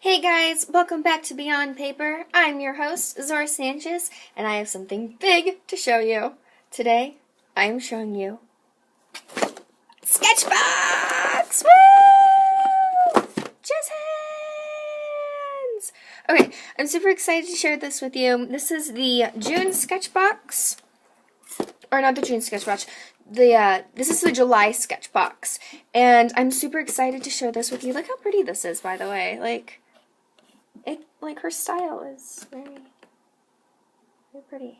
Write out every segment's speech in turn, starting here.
Hey guys, welcome back to Beyond Paper. I'm your host, Zora Sanchez, and I have something big to show you. Today, I am showing you Sketchbox! Woo! Jazz hands! Okay, I'm super excited to share this with you. This is the June Sketchbox. Or not the June Sketchbox. This is the July Sketchbox. And I'm super excited to share this with you. Look how pretty this is, by the way. Like her style is very pretty.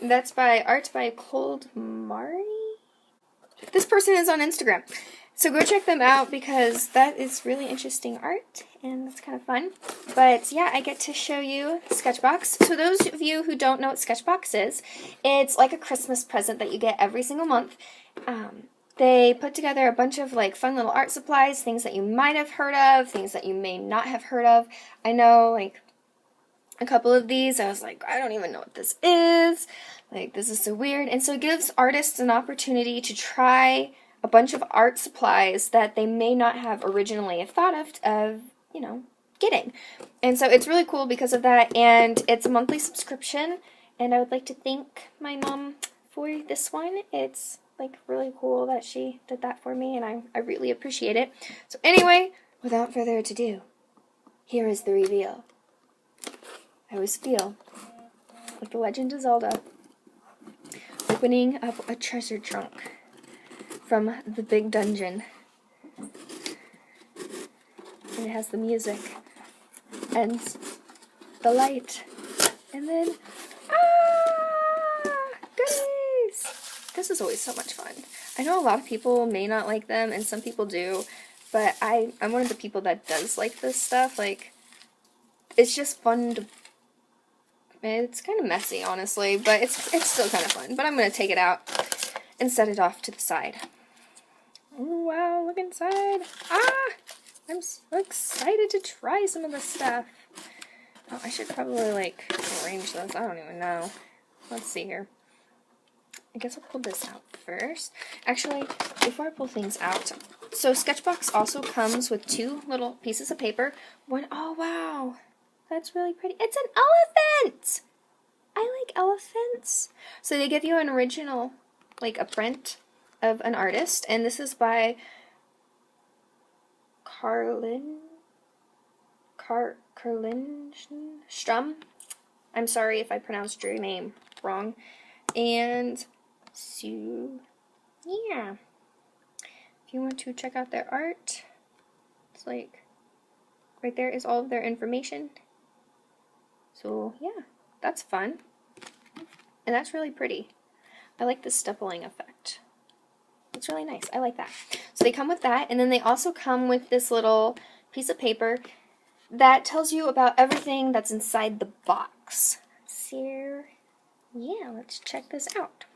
That's art by Cold Mari. This person is on Instagram, so go check them out because that is really interesting art and it's kind of fun. But yeah, I get to show you Sketchbox. So those of you who don't know what Sketchbox is, it's like a Christmas present that you get every single month. They put together a bunch of like fun little art supplies, things that you might have heard of, things that you may not have heard of. I know like a couple of these, I was like, I don't even know what this is. Like, this is so weird. And so it gives artists an opportunity to try a bunch of art supplies that they may not have originally thought of, getting. And so it's really cool because of that, and it's a monthly subscription, and I would like to thank my mom for this one. It's like really cool that she did that for me, and I really appreciate it. So anyway, without further ado, here is the reveal. I always feel like the Legend of Zelda opening up a treasure trunk from the big dungeon. And it has the music and the light, and then goodies! This is always so much fun. I know a lot of people may not like them, and some people do, but I'm one of the people that does like this stuff. Like, it's just fun to. It's kind of messy, honestly, but it's still kind of fun. But I'm gonna take it out and set it off to the side. Oh wow! Look inside. I'm so excited to try some of this stuff. Oh, I should probably, like, arrange this. I don't even know. Let's see here. I guess I'll pull this out first. Actually, before I pull things out, so Sketchbox also comes with two little pieces of paper. Oh wow, that's really pretty. It's an elephant! I like elephants. So they give you an original, like a print of an artist, and this is by Strum. I'm sorry if I pronounced your name wrong. And so, yeah. If you want to check out their art, it's like, right there is all of their information. So, yeah, that's fun. And that's really pretty. I like the stippling effect. It's really nice. I like that. So they come with that, and then they also come with this little piece of paper that tells you about everything that's inside the box. So, yeah, let's check this out.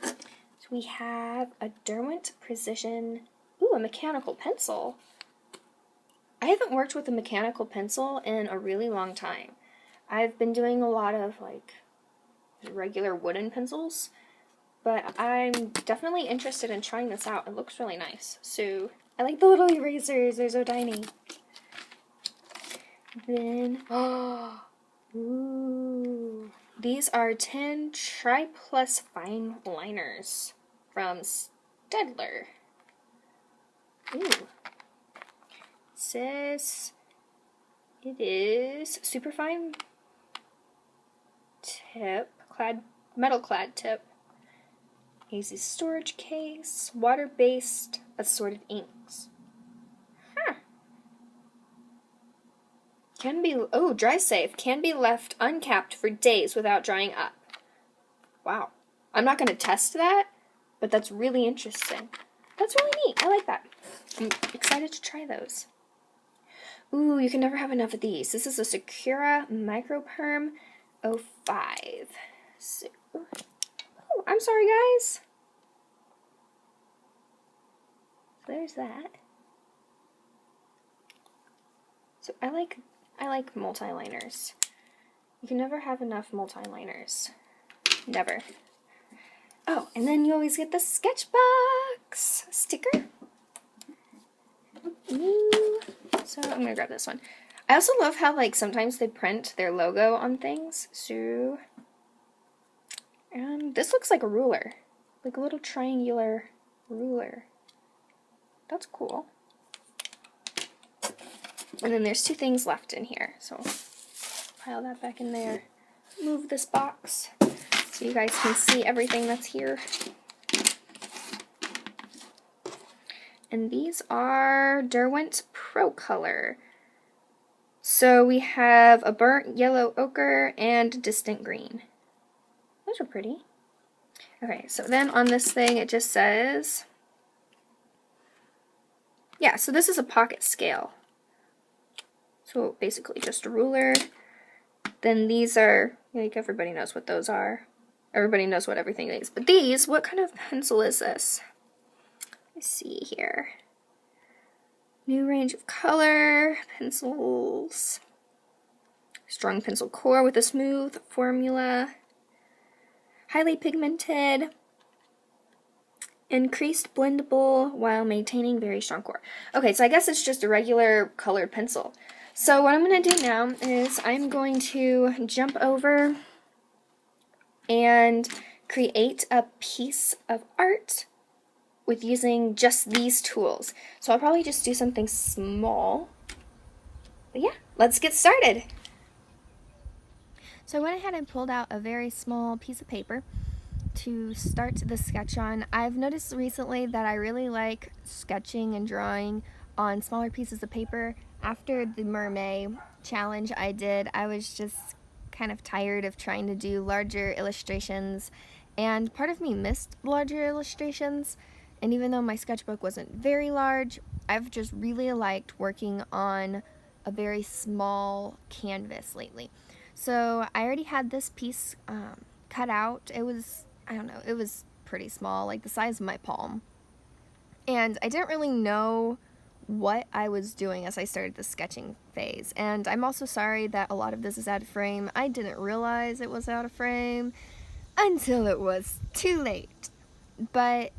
So we have a Derwent Precision, a mechanical pencil. I haven't worked with a mechanical pencil in a really long time. I've been doing a lot of, like, regular wooden pencils, but I'm definitely interested in trying this out. It looks really nice. So, I like the little erasers. They're so tiny. Then, ooh. These are 10 Tri-Plus Fine Liners from Staedtler. Ooh. It says it is superfine tip, metal clad tip. Easy storage case, water-based assorted inks. Dry safe. Can be left uncapped for days without drying up. Wow. I'm not going to test that, but that's really interesting. That's really neat. I like that. I'm excited to try those. Ooh, you can never have enough of these. This is a Sakura Microperm 05. So, I'm sorry, guys. So there's that. So I like multi-liners. You can never have enough multi-liners. Never. Oh, and then you always get the Sketchbox sticker. Ooh. So I'm gonna grab this one. I also love how like sometimes they print their logo on things. So, and this looks like a ruler, like a little triangular ruler. That's cool. And then there's 2 things left in here. So pile that back in there. Move this box so you guys can see everything that's here. And these are Derwent's Pro Color. So we have a burnt yellow ochre and distant green. Those are pretty. Okay, so then on this thing it just says, yeah, so this is a pocket scale. So basically just a ruler. Then these are, like, everybody knows what those are. Everybody knows what everything is. But these, what kind of pencil is this? Let's see here. New range of color, pencils. Strong pencil core with a smooth formula. Highly pigmented. Increased blendable while maintaining very strong core. Okay, so I guess it's just a regular colored pencil. So what I'm going to do now is I'm going to jump over and create a piece of art with using just these tools. So I'll probably just do something small. But yeah, let's get started. So I went ahead and pulled out a very small piece of paper to start the sketch on. I've noticed recently that I really like sketching and drawing on smaller pieces of paper. After the mermaid challenge I did, I was just kind of tired of trying to do larger illustrations, and part of me missed larger illustrations. And even though my sketchbook wasn't very large, I've just really liked working on a very small canvas lately. So I already had this piece cut out. It was, I don't know, it was pretty small, like the size of my palm. And I didn't really know what I was doing as I started the sketching phase. And I'm also sorry that a lot of this is out of frame. I didn't realize it was out of frame until it was too late. But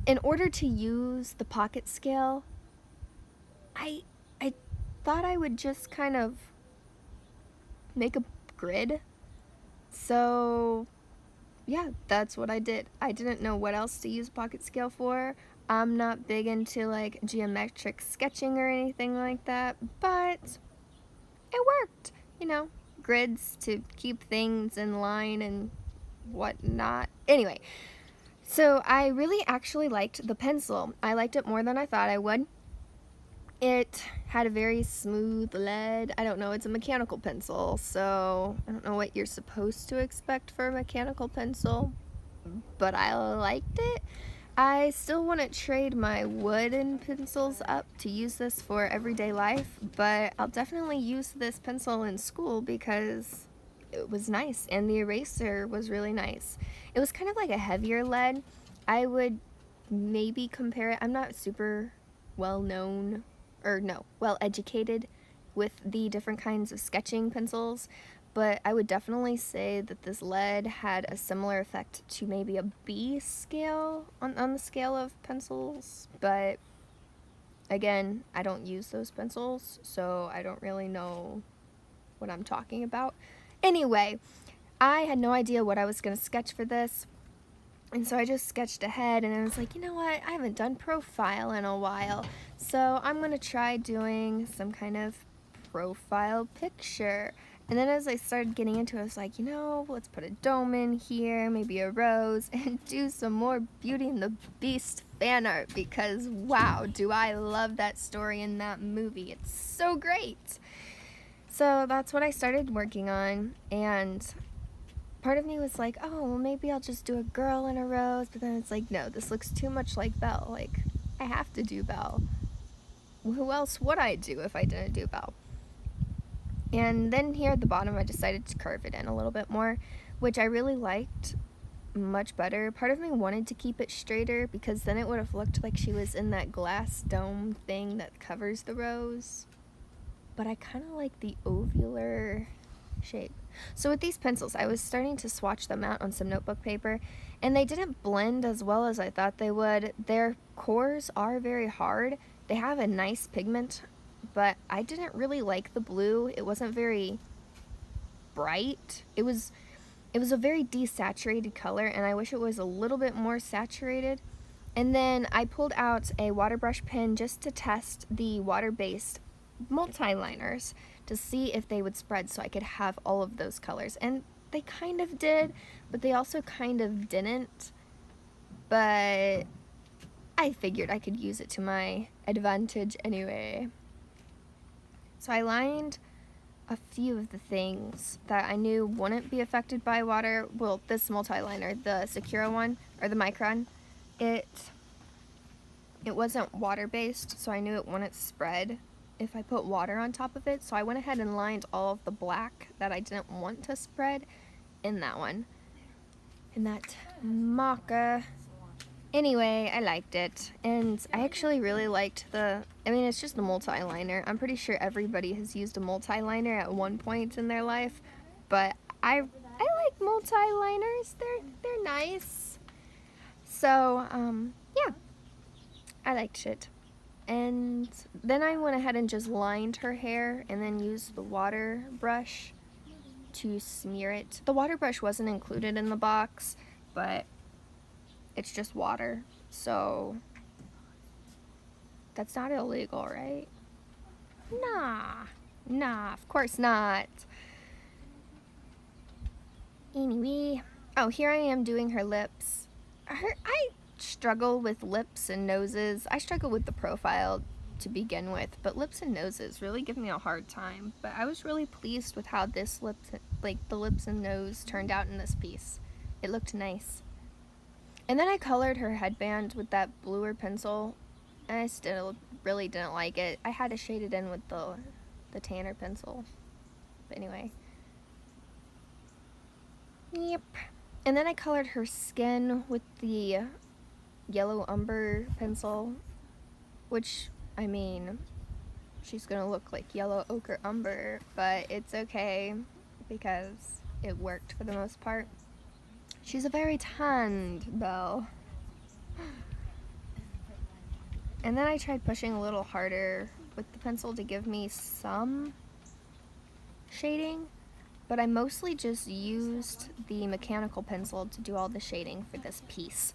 in order to use the pocket scale, I thought I would just kind of make a grid. So yeah, that's what I did. I didn't know what else to use pocket scale for. I'm not big into like geometric sketching or anything like that, but it worked. You know, grids to keep things in line and whatnot. Anyway, so I really actually liked the pencil. I liked it more than I thought I would. It had a very smooth lead. I don't know, it's a mechanical pencil, so I don't know what you're supposed to expect for a mechanical pencil, but I liked it. I still wouldn't trade my wooden pencils up to use this for everyday life, but I'll definitely use this pencil in school because it was nice, and the eraser was really nice. It was kind of like a heavier lead. I would maybe compare it, I'm not super well educated with the different kinds of sketching pencils, but I would definitely say that this lead had a similar effect to maybe a B scale on the scale of pencils, but again, I don't use those pencils, so I don't really know what I'm talking about. Anyway, I had no idea what I was going to sketch for this, and so I just sketched ahead, and I was like, you know what, I haven't done profile in a while, so I'm going to try doing some kind of profile picture. And then as I started getting into it, I was like, you know, let's put a dome in here, maybe a rose, and do some more Beauty and the Beast fan art, because wow, do I love that story in that movie. It's so great. So that's what I started working on, and part of me was like, oh, well, maybe I'll just do a girl and a rose, but then it's like, no, this looks too much like Belle. Like, I have to do Belle. Who else would I do if I didn't do Belle? And then here at the bottom, I decided to curve it in a little bit more, which I really liked much better. Part of me wanted to keep it straighter because then it would have looked like she was in that glass dome thing that covers the rose. But I kind of like the ovular shape. So with these pencils, I was starting to swatch them out on some notebook paper, and they didn't blend as well as I thought they would. Their cores are very hard. They have a nice pigment but I didn't really like the blue. It wasn't very bright. It was a very desaturated color, and I wish it was a little bit more saturated. And then I pulled out a water brush pen just to test the water-based multi-liners to see if they would spread so I could have all of those colors. And they kind of did, but they also kind of didn't. But I figured I could use it to my advantage anyway. So I lined a few of the things that I knew wouldn't be affected by water. Well, this multi-liner, the Sakura one, or the Micron, it wasn't water-based, so I knew it wouldn't spread if I put water on top of it. So I went ahead and lined all of the black that I didn't want to spread in that one. In that maca. Anyway, I liked it, and I actually really liked it's just a multi-liner. I'm pretty sure everybody has used a multi-liner at one point in their life, but I like multi-liners. They're nice. So, yeah, I liked it. And then I went ahead and just lined her hair and then used the water brush to smear it. The water brush wasn't included in the box, but it's just water, so that's not illegal, right? Nah, of course not. Anyway, oh, here I am doing her lips. I struggle with lips and noses. I struggle with the profile to begin with, but lips and noses really give me a hard time. But I was really pleased with how the lips and nose turned out in this piece. It looked nice. And then I colored her headband with that bluer pencil, and I still really didn't like it. I had to shade it in with the tanner pencil. But anyway. Yep. And then I colored her skin with the yellow umber pencil, which, I mean, she's gonna look like yellow ochre umber, but it's okay because it worked for the most part. She's a very tanned belle. And then I tried pushing a little harder with the pencil to give me some shading, but I mostly just used the mechanical pencil to do all the shading for this piece.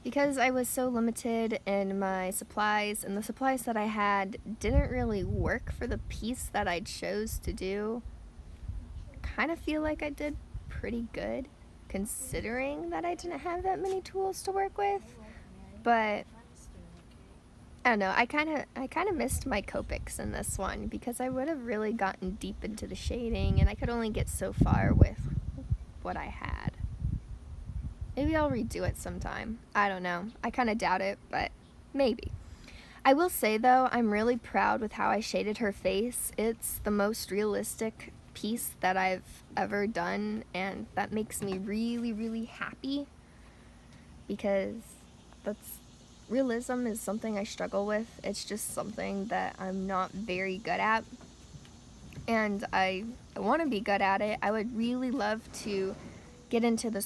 Because I was so limited in my supplies, and the supplies that I had didn't really work for the piece that I chose to do, I kind of feel like I did pretty good, considering that I didn't have that many tools to work with. But I don't know, I kind of missed my Copics in this one, because I would have really gotten deep into the shading, and I could only get so far with what I had. Maybe I'll redo it sometime. I don't know. I kind of doubt it, but maybe. I will say though, I'm really proud with how I shaded her face. It's the most realistic piece that I've ever done, and that makes me really, really happy, because realism is something I struggle with. It's just something that I'm not very good at, and I want to be good at it. I would really love to get into the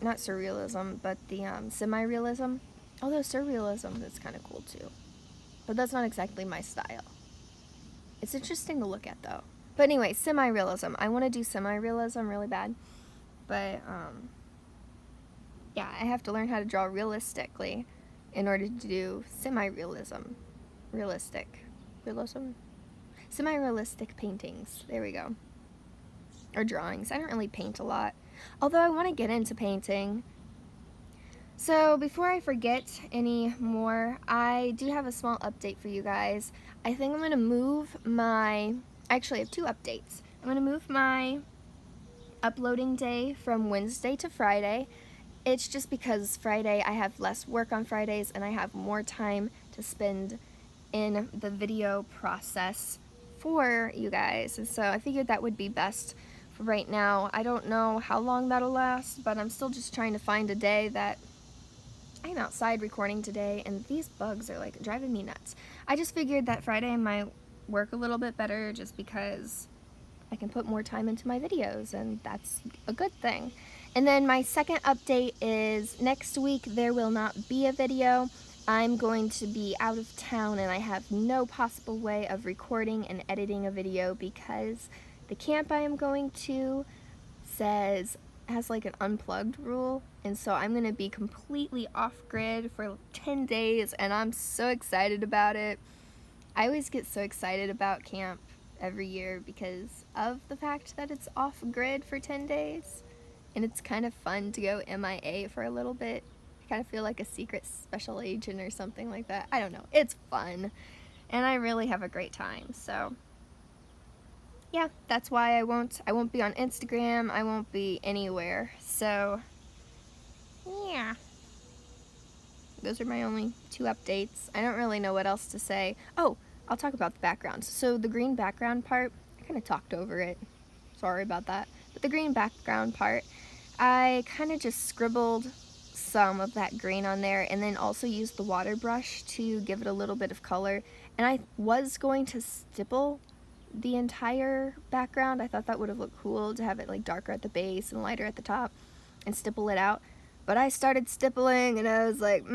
not surrealism, but the semi-realism. Although surrealism is kind of cool too, but that's not exactly my style. It's interesting to look at though. But anyway, semi-realism. I want to do semi-realism really bad, but yeah, I have to learn how to draw realistically in order to do semi-realism. Semi-realistic paintings. There we go. Or drawings. I don't really paint a lot, although I want to get into painting. So before I forget any more, I do have a small update for you guys. I think I'm going to move actually I have two updates. I'm going to move my uploading day from Wednesday to Friday. It's just because Friday I have less work on Fridays, and I have more time to spend in the video process for you guys. And so I figured that would be best for right now. I don't know how long that'll last, but I'm still just trying to find a day that I'm outside recording today, and these bugs are like driving me nuts. I just figured that Friday I might work a little bit better just because I can put more time into my videos, and that's a good thing. And then my second update is next week there will not be a video I'm going to be out of town and I have no possible way of recording and editing a video because the camp I am going to has like an unplugged rule, and so I'm gonna be completely off grid for 10 days and I'm so excited about it. I always get so excited about camp every year because of the fact that it's off grid for 10 days, and it's kind of fun to go MIA for a little bit. I kind of feel like a secret special agent or something like that. I don't know. It's fun, and I really have a great time. So yeah, that's why I won't be on Instagram. I won't be anywhere. So yeah, those are my only 2 updates. I don't really know what else to say. Oh, I'll talk about the background. So the green background part, I kind of talked over it. Sorry about that. But the green background part, I kind of just scribbled some of that green on there and then also used the water brush to give it a little bit of color. And I was going to stipple the entire background. I thought that would have looked cool to have it like darker at the base and lighter at the top and stipple it out. But I started stippling and I was like,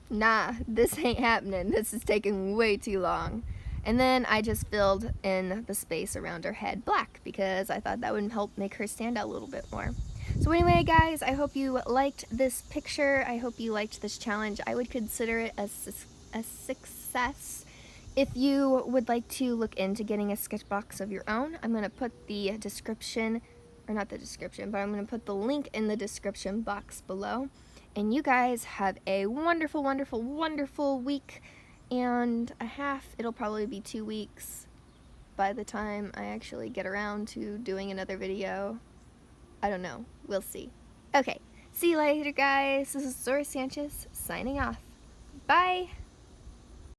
nah, this ain't happening. This is taking way too long. And then I just filled in the space around her head black because I thought that would help make her stand out a little bit more. So anyway, guys, I hope you liked this picture. I hope you liked this challenge. I would consider it a success. If you would like to look into getting a Sketchbox of your own, I'm going to put the description, or not the description, but I'm going to put the link in the description box below. And you guys have a wonderful, wonderful, wonderful week and a half. It'll probably be 2 weeks by the time I actually get around to doing another video. I don't know. We'll see. Okay, see you later, guys. This is Zora Sanchez signing off. Bye!